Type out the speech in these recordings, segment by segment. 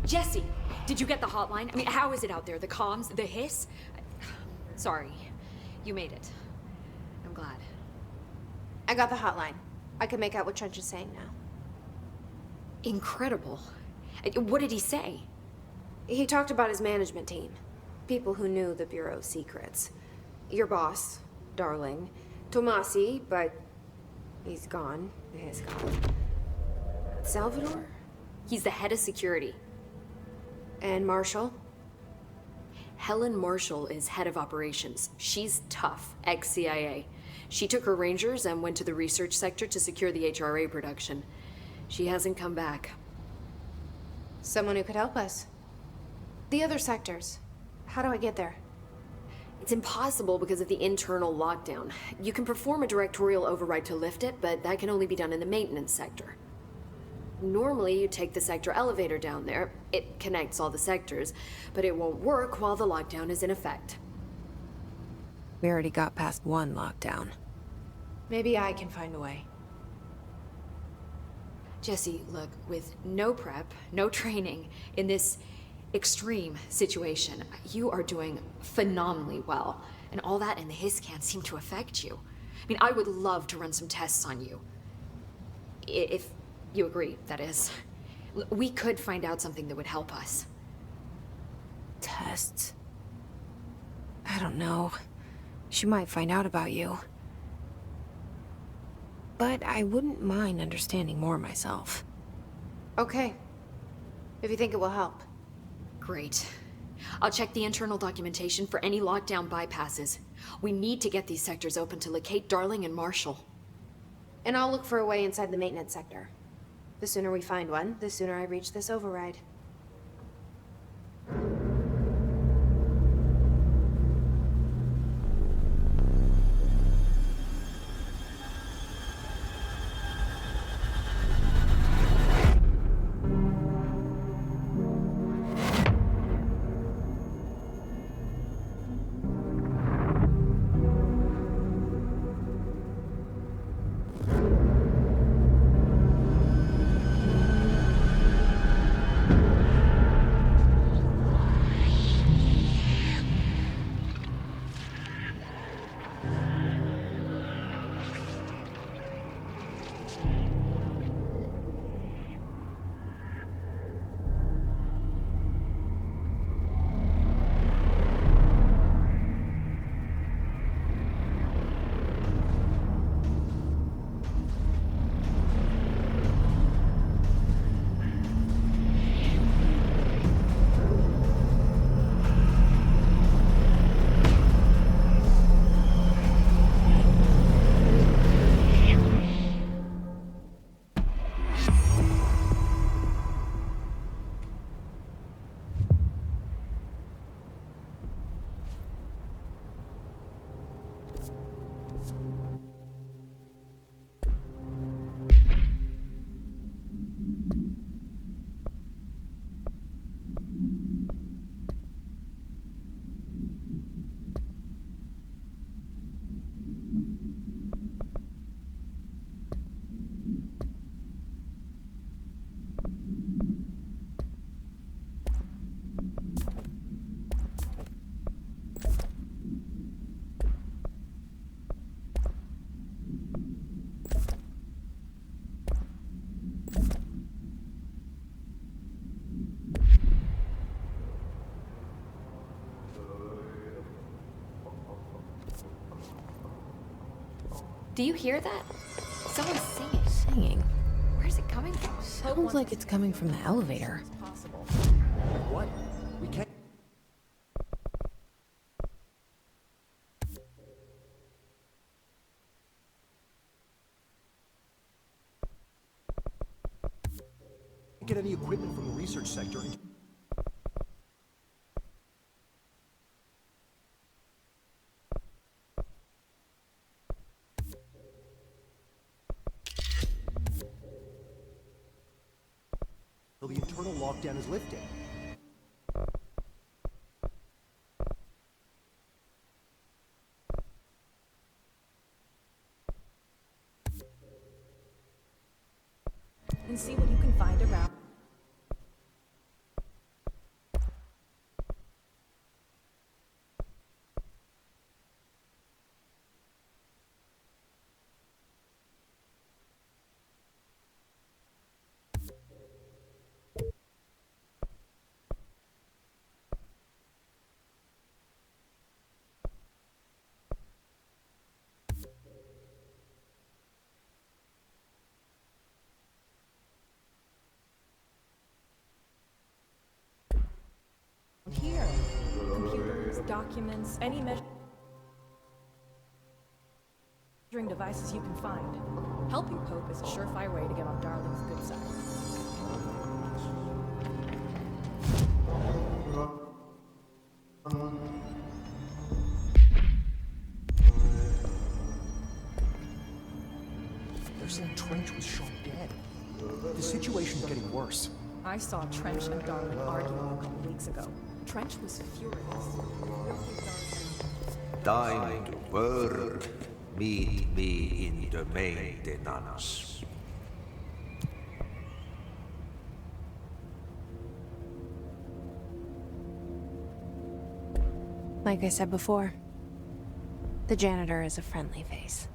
Jesse, did you get the hotline? I mean, how is it out there? The comms? The hiss? Sorry. You made it. I'm glad. I got the hotline. I can make out what Trench is saying now. Incredible. What did he say? He talked about his management team. People who knew the Bureau's secrets. Your boss, Darling. Tomasi, but he's gone. He's gone. Salvador? He's the head of security. And Marshall? Helen Marshall is head of operations. She's tough, ex-CIA. She took her Rangers and went to the research sector to secure the HRA production. She hasn't come back. Someone who could help us. The other sectors. How do I get there? It's impossible because of the internal lockdown. You can perform a directorial override to lift it, but that can only be done in the maintenance sector. Normally, you take the sector elevator down there. It connects all the sectors, but it won't work while the lockdown is in effect. We already got past one lockdown. Maybe I can find a way. Jesse, look, with no prep, no training, in this extreme situation, you are doing phenomenally well. And all that and the hiss can't seem to affect you. I mean, I would love to run some tests on you. If you agree, that is. We could find out something that would help us. Tests? I don't know. She might find out about you. But I wouldn't mind understanding more myself. Okay. If you think it will help. Great. I'll check the internal documentation for any lockdown bypasses. We need to get these sectors open to locate Darling and Marshall. And I'll look for a way inside the maintenance sector. The sooner we find one, the sooner I reach this override. Do you hear that? Someone's singing. Singing? Where's it coming from? Sounds like it's coming from the elevator. What? We can't. Get any equipment from the research sector. The internal lockdown is lifted. And see what you can find around. documents, any measuring devices you can find. Helping Pope is a surefire way to get on Darling's good side. They're saying Trench was shot dead. The situation's getting worse. I saw Trench and Darling arguing a couple weeks ago. Trench was furious. Time to work. Meet me in the maintenance. Like I said before, the janitor is a friendly face.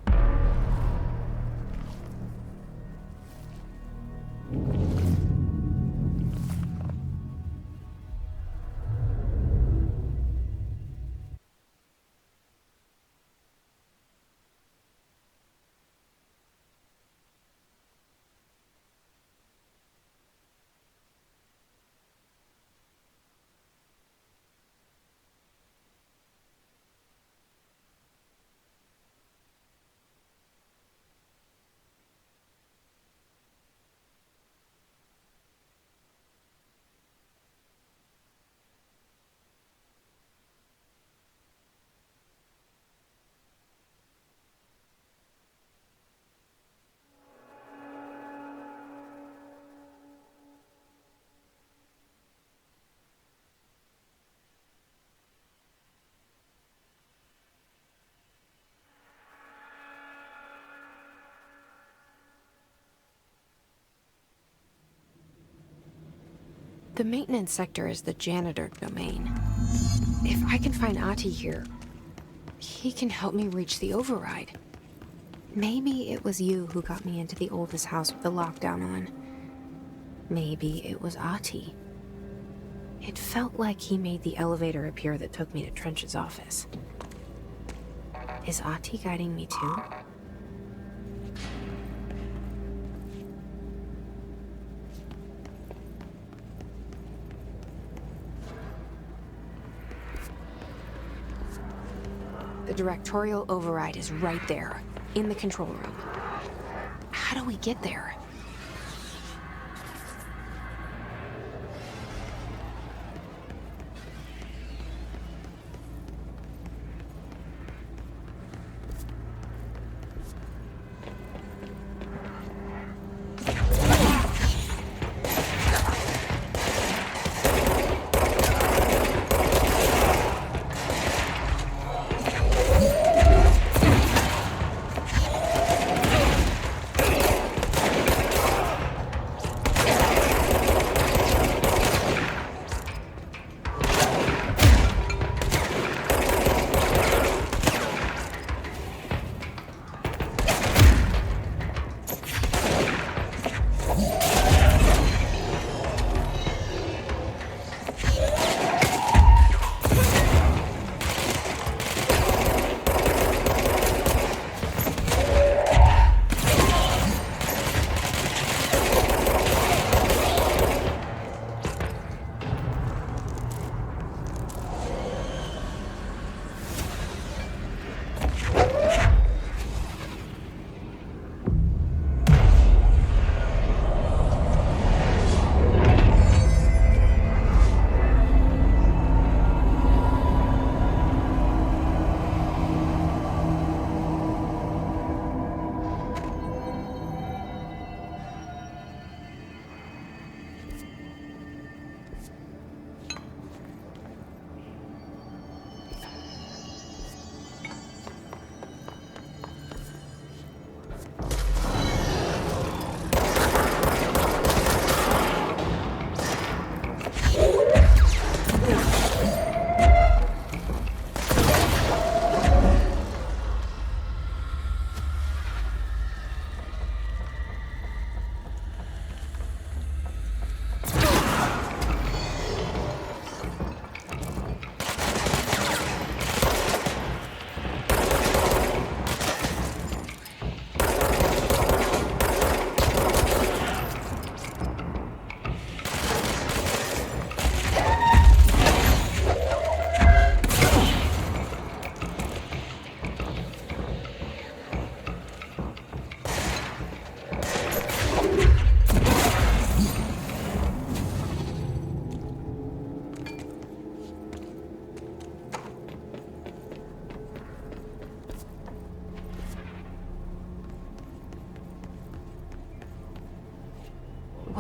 The maintenance sector is the janitor domain. If I can find Ahti here, he can help me reach the override. Maybe it was you who got me into the oldest house with the lockdown on. Maybe it was Ahti. It felt like he made the elevator appear that took me to Trench's office. Is Ahti guiding me too? The directorial override is right there, in the control room. How do we get there?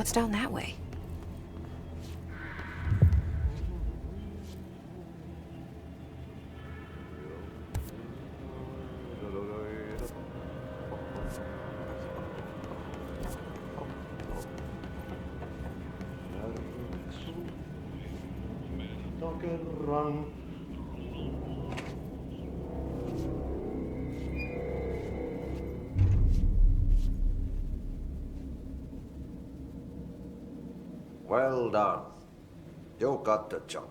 What's down that way? Well done. You got the job.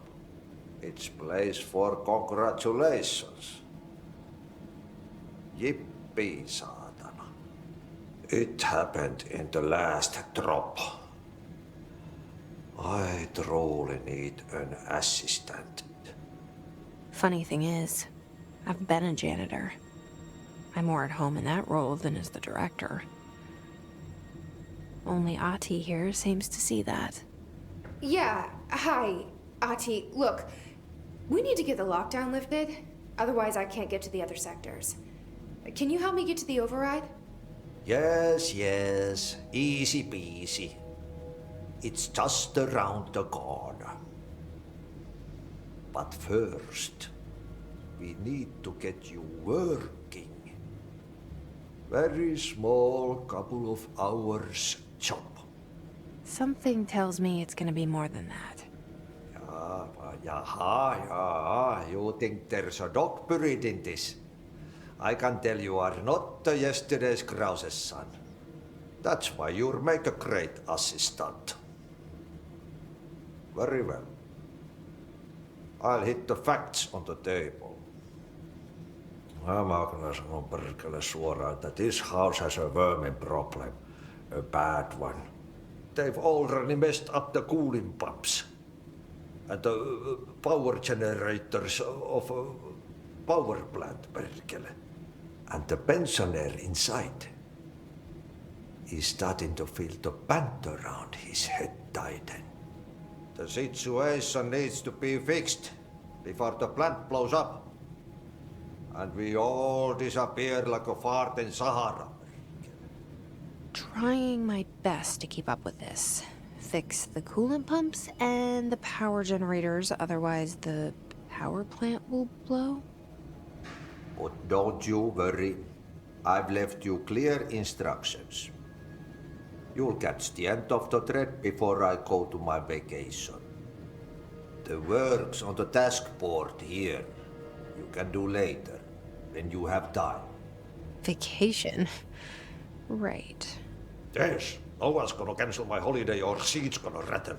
It's place for congratulations. Yippee, saatana. It happened in the last drop. I truly need an assistant. Funny thing is, I've been a janitor. I'm more at home in that role than as the director. Only Ati here seems to see that. Yeah, hi, Ati. Look, we need to get the lockdown lifted. Otherwise, I can't get to the other sectors. Can you help me get to the override? Yes, yes. Easy peasy. It's just around the corner. But first, we need to get you working. Very small, couple of hours job. Something tells me it's gonna be more than that. Yaha. You think there's a dog buried in this? I can tell you are not yesterday's Krause's son. That's why you'll make a great assistant. Very well. I'll hit the facts on the table. Mä kyllä sanon perkele suoraan, että this house has a vermin problem. A bad one. They've already messed up the cooling pumps. And the power generators of a power plant, perkele. And the pensioner inside is starting to feel the band around his head tighten. The situation needs to be fixed before the plant blows up. And we all disappear like a fart in Sahara. Trying my best to keep up with this. Fix the coolant pumps and the power generators, otherwise the power plant will blow? But don't you worry. I've left you clear instructions. You'll catch the end of the thread before I go to my vacation. The work's on the task board here. You can do later, when you have time. Vacation? Right. Yes, no one's gonna cancel my holiday or seat's gonna rattle.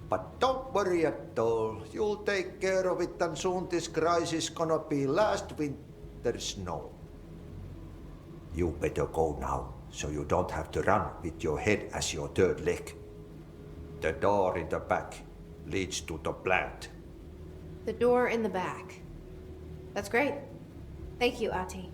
But don't worry at all. You'll take care of it and soon this crisis gonna be last winter's snow. You better go now, so you don't have to run with your head as your third leg. The door in the back leads to the plant. The door in the back. That's great. Thank you, Ati.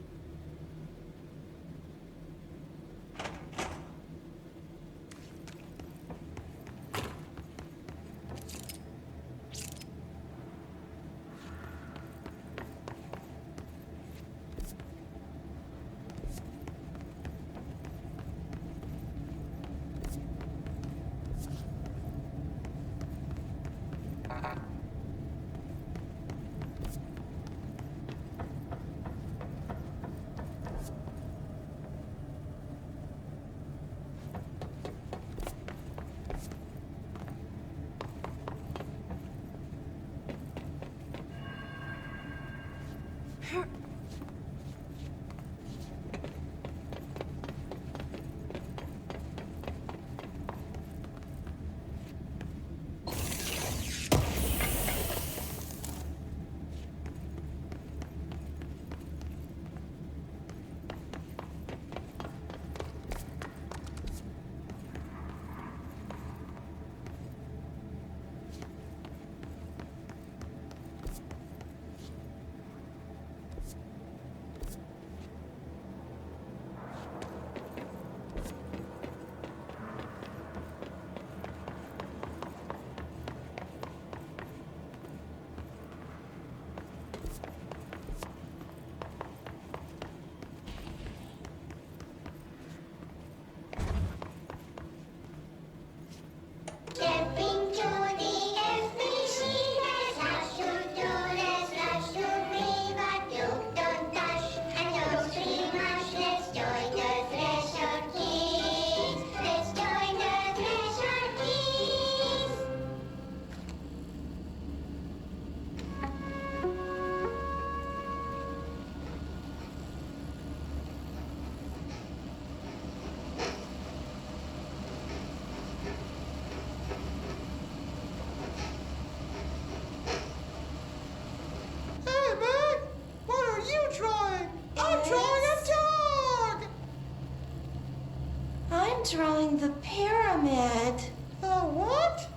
I'm drawing the pyramid. The what?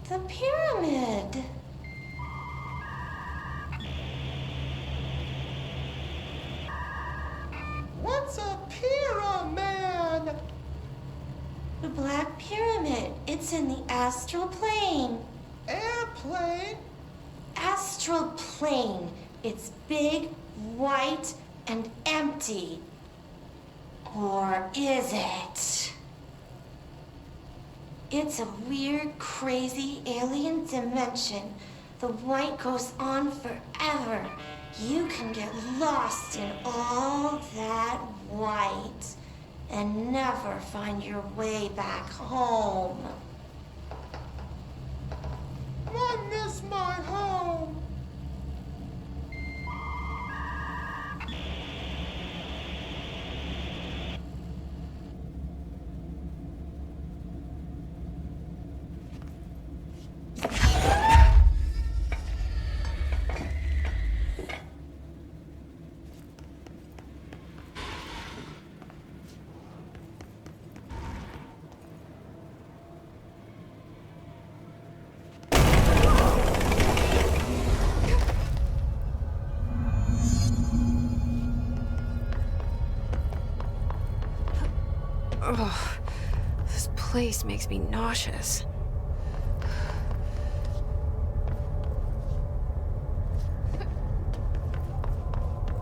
The pyramid. What's a pyramid? The Black Pyramid. It's in the astral plane. Airplane? Astral plane. It's big, white, and empty. Or is it? It's a weird, crazy alien dimension. The white goes on forever. You can get lost in all that white and never find your way back home. I miss my home. Ugh, this place makes me nauseous.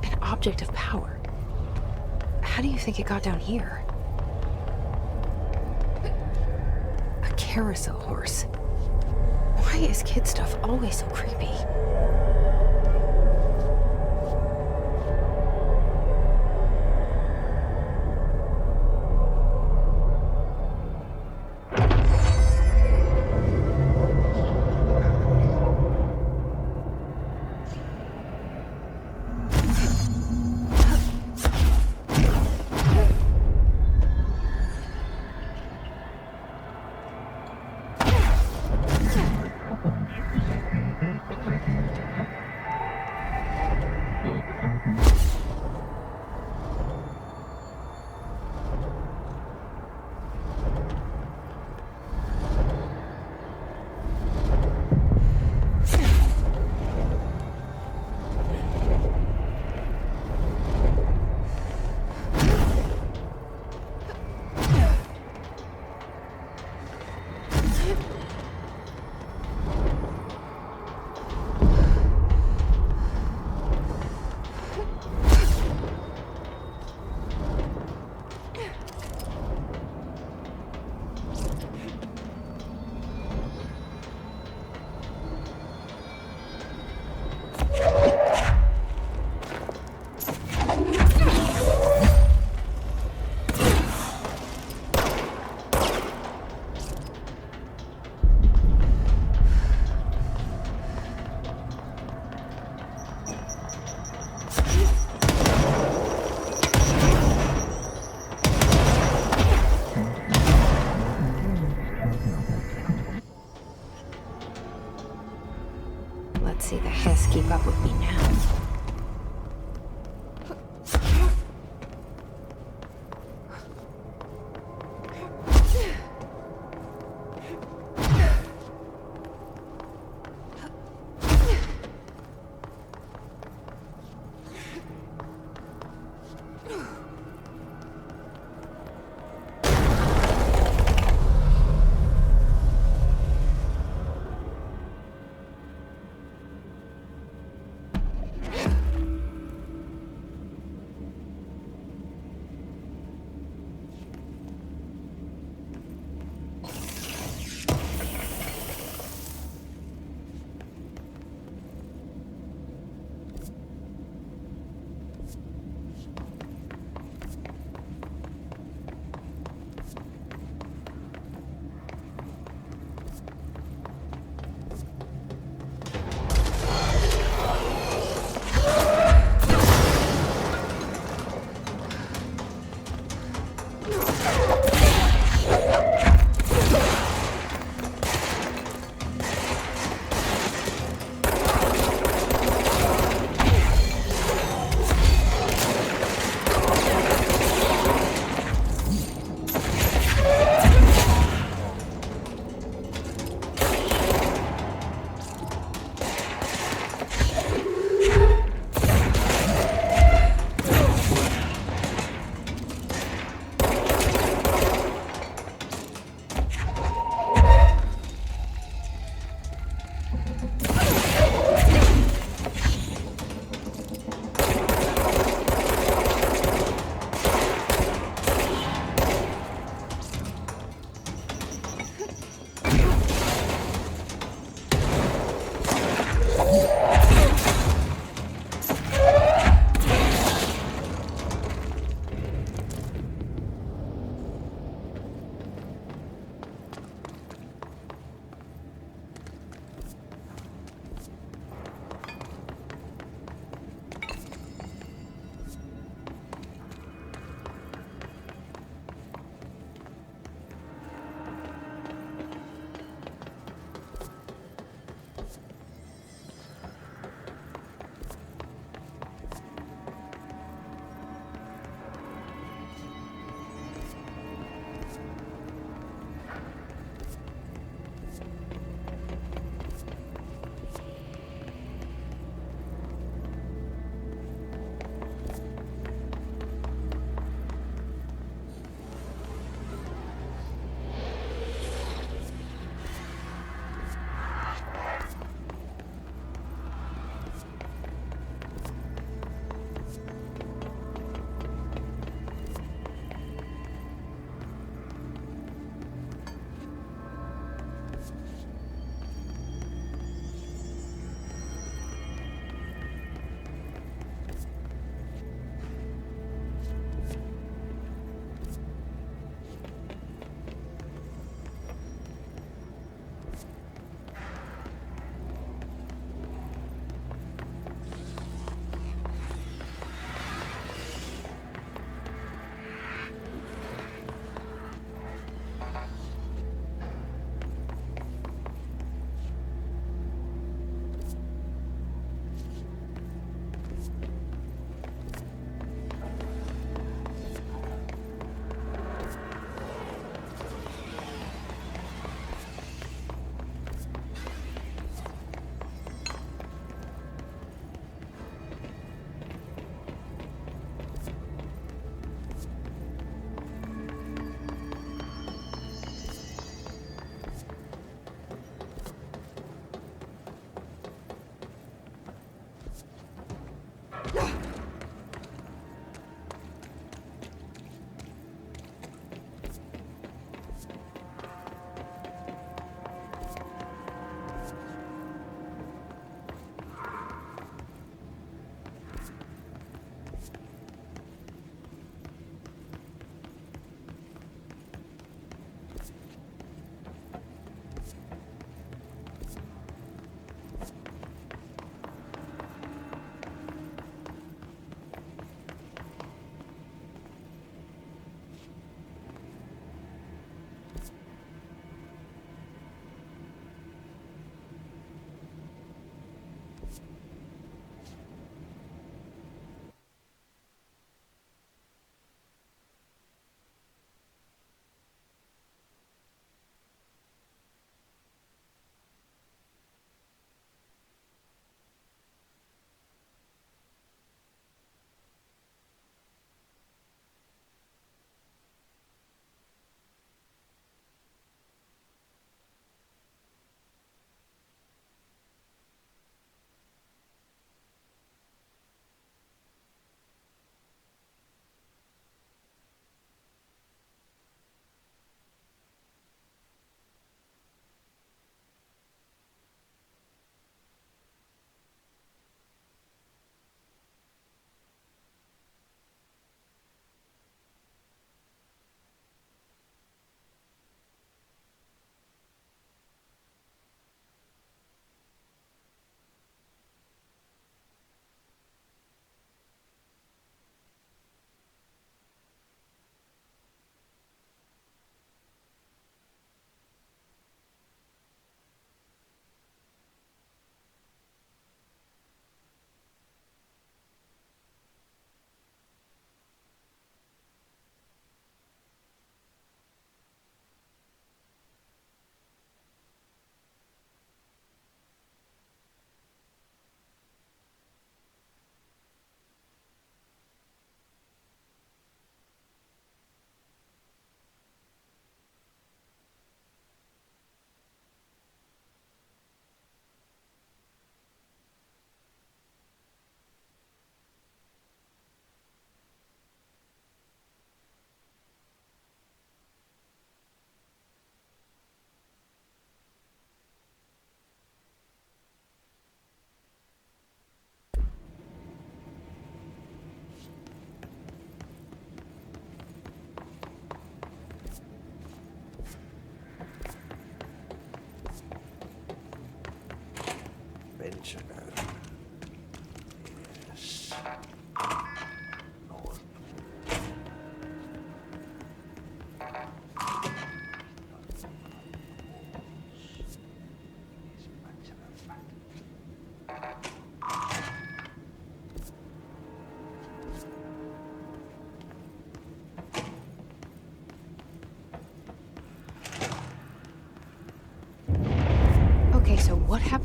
An object of power. How do you think it got down here? A carousel horse. Why is kid stuff always so creepy? Let's see the Hess keep up with me now.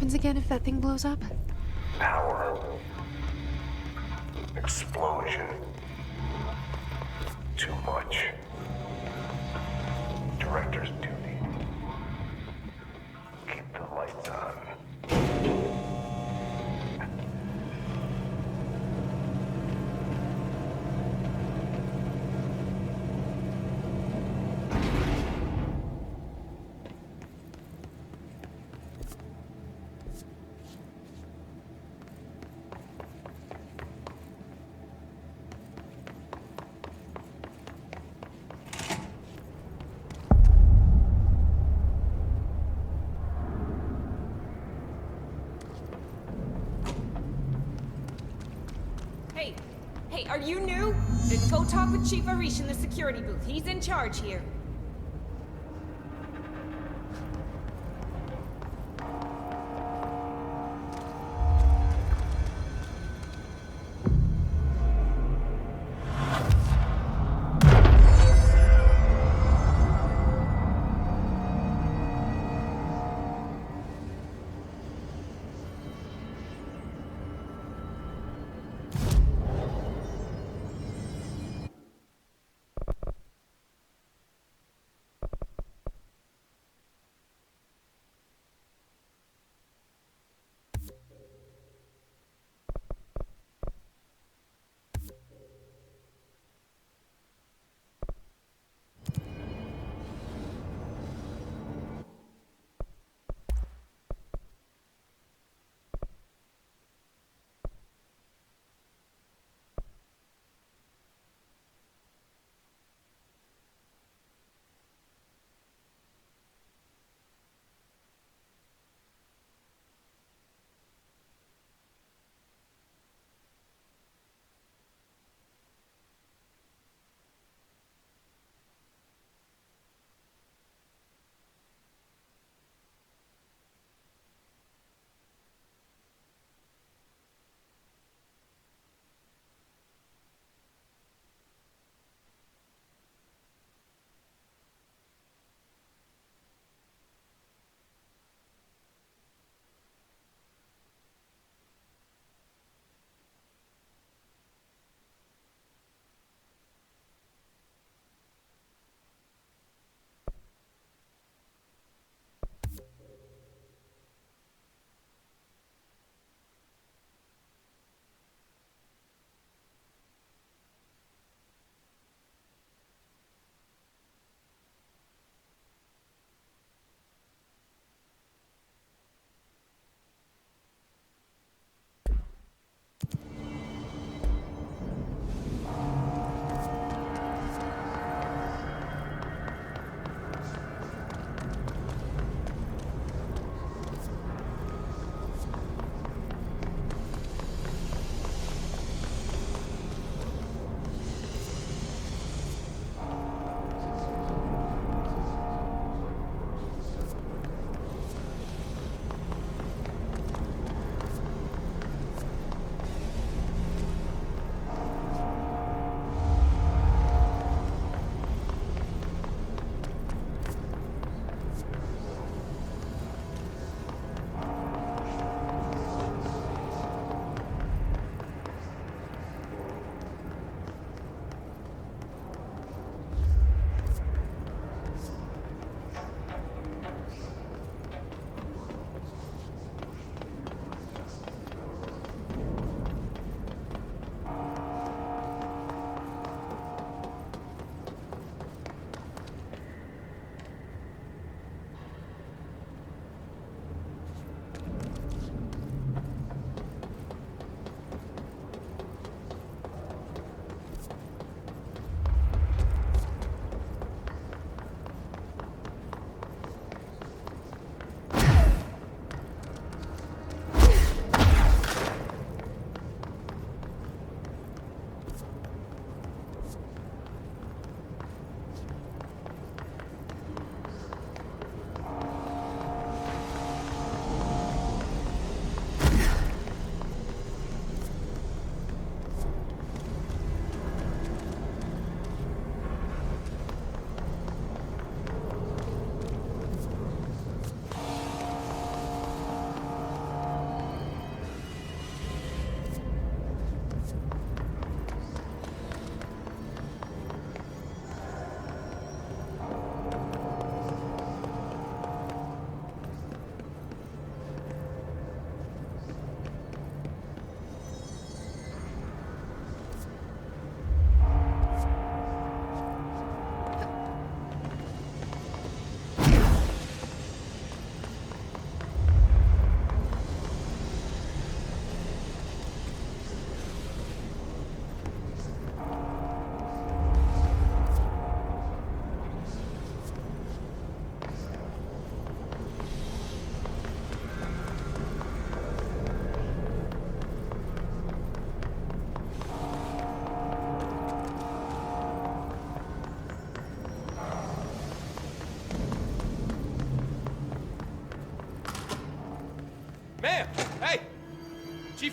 happens again if that thing blows up? Power. Explosion. Too much. Director's duty. Keep the lights on. Hey, are you new? Then go talk with Chief Arish in the security booth. He's in charge here.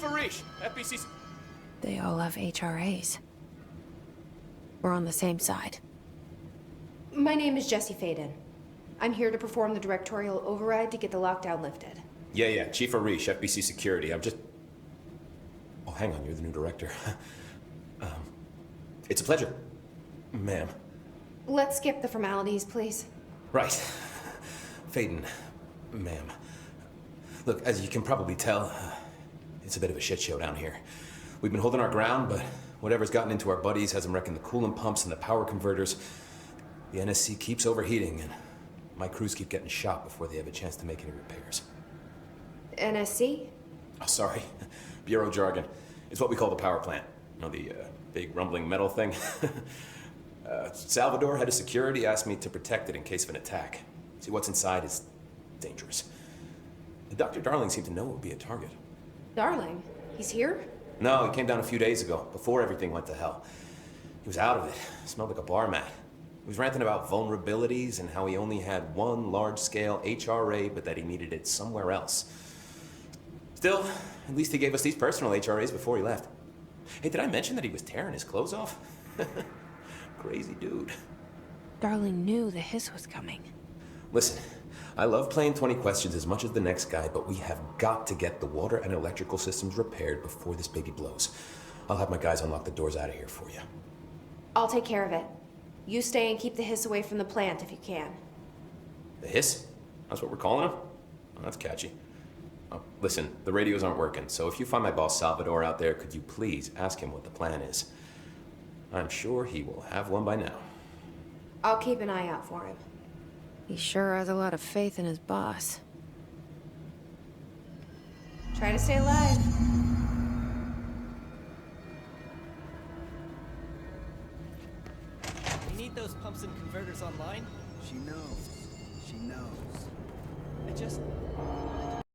Chief Arish, FBC. They all have HRAs. We're on the same side. My name is Jesse Faden. I'm here to perform the directorial override to get the lockdown lifted. Yeah, Chief Arish, FBC Security. I'm just... Oh, hang on, you're the new director. It's a pleasure, ma'am. Let's skip the formalities, please. Right. Faden, ma'am. Look, as you can probably tell, it's a bit of a shit show down here. We've been holding our ground, but whatever's gotten into our buddies has them wrecking the coolant pumps and the power converters. The NSC keeps overheating, and my crews keep getting shot before they have a chance to make any repairs. NSC? Oh, sorry. Bureau jargon. It's what we call the power plant. You know, the big rumbling metal thing? Salvador, head of security, asked me to protect it in case of an attack. See, what's inside is dangerous. Dr. Darling seemed to know it would be a target. Darling? He's here? No, he came down a few days ago, before everything went to hell. He was out of it. Smelled like a bar mat. He was ranting about vulnerabilities and how he only had one large-scale HRA, but that he needed it somewhere else. Still, at least he gave us these personal HRAs before he left. Hey, did I mention that he was tearing his clothes off? Crazy dude. Darling knew the hiss was coming. Listen, I love playing 20 questions as much as the next guy, but we have got to get the water and electrical systems repaired before this baby blows. I'll have my guys unlock the doors out of here for you. I'll take care of it. You stay and keep the hiss away from the plant if you can. The hiss? That's what we're calling him? Oh, that's catchy. Oh, listen, the radios aren't working, so if you find my boss Salvador out there, could you please ask him what the plan is? I'm sure he will have one by now. I'll keep an eye out for him. He sure has a lot of faith in his boss. Try to stay alive. You need those pumps and converters online? She knows. She knows. I just...